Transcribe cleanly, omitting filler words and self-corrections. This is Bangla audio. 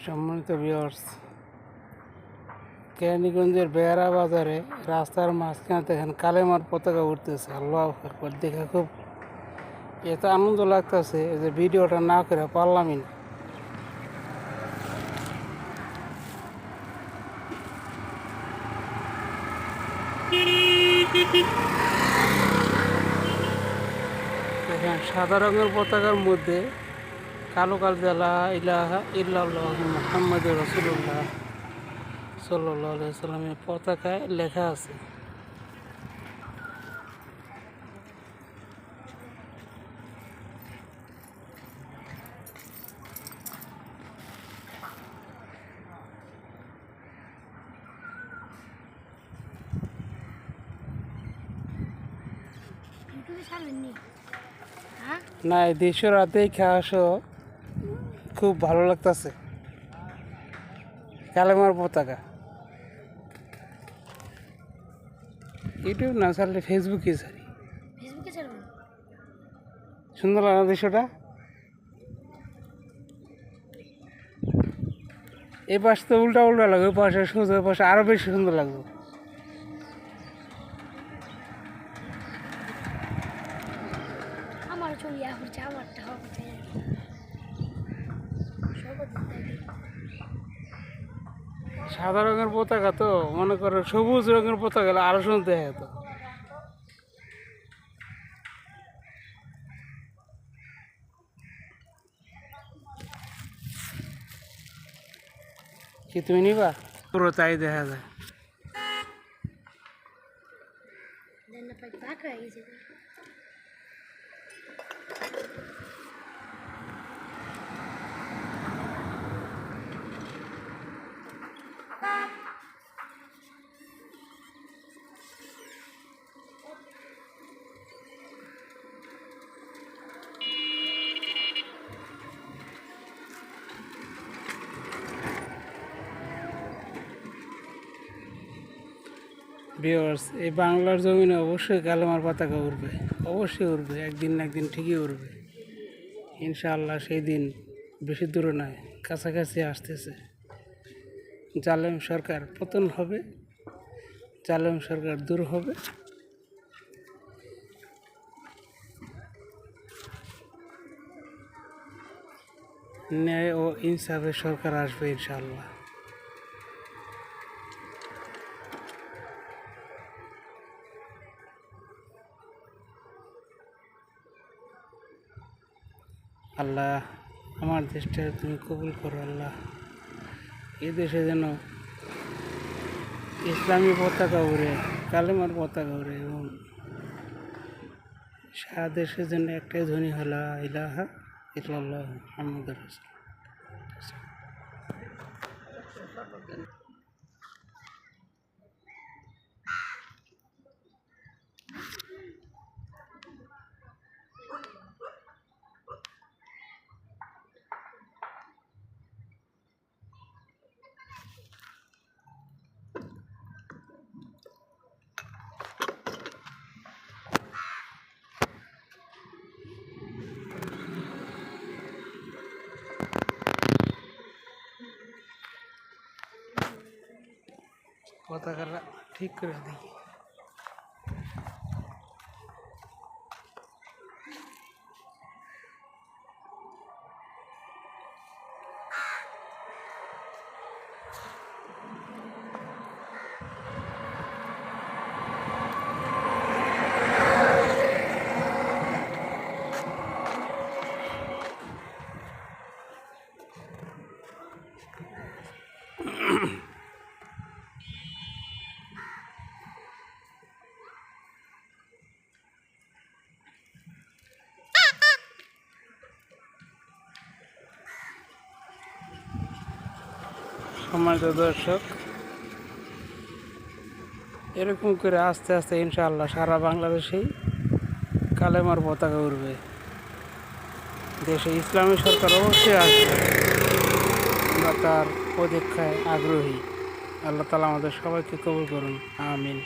সম্মানিত ভিউয়ার্স, কেরানীগঞ্জের বেয়ারা বাজারে রাস্তার মাঝখানে দেখেন কালেমার পতাকা উঠতেছে। আল্লাহু আকবার, দেখে খুব এত আনন্দ লাগতেছে যে ভিডিওটা না করে পারলামই না। দেখেন সাদা রঙের পতাকার মধ্যে কালো কালো লা ইলাহা ইল্লাল্লাহু মুহাম্মাদুর রাসূলুল্লাহ সাল্লাল্লাহু আলাইহি ওয়াসাল্লামের পতাকায় লেখা আছে। না, এই দেশের রাতেই খাওয়া খুব ভালো লাগতেছে। কালেমার পতাকা ইউটিউব না ছাড়লে ফেসবুকে ছাড়ি। সুন্দর লাগে না দৃশ্যটা? এই পাশে তো উল্টা উল্টা লাগে, ওই পাশে সোজা, ওই পাশে আরো বেশি সুন্দর লাগবে। সাদা রঙের পতাকা তো মনে করো, সবুজ রঙের পতাকা হলে আরো সুন্দর দেখা যেত। কি তুমি নিবা? পুরো তাই দেখা যায়। ভিউয়ার্স, এই বাংলার জমিনে অবশ্যই কালেমার পতাকা উঠবে, অবশ্যই উঠবে, একদিন না একদিন ঠিকই উঠবে ইনশাআল্লাহ। সেই দিন বেশি দূরে নয়, কাছাকাছি আসতেছে। জালেম সরকার পতন হবে, জালেম সরকার দূর হবে, ন্যায় ও ইনসাফের সরকার আসবে ইনশাআল্লাহ। আল্লাহ, আমার দেশটা তুমি কবুল করো আল্লাহ। এই দেশে যেন ইসলামী পতাকা উড়ে, কালেমার পতাকা উড়ে, এবং সারা দেশের জন্য একটাই ধ্বনি হলো ইলাহা ইল্লাল্লাহু মুহাম্মাদুর রাসূলুল্লাহ। পতাকাটা ঠিক করে দেখি। সম্মানিত দর্শক, এরকম করে আস্তে আস্তে ইনশাআল্লাহ সারা বাংলাদেশেই কালেমার পতাকা উড়বে। দেশে ইসলামী সরকার অবশ্যই আসবে, আমরা তার প্রতীক্ষায় আগ্রহী। আল্লাহ তাআলা আমাদের সবাইকে কবুল করুন, আমিন।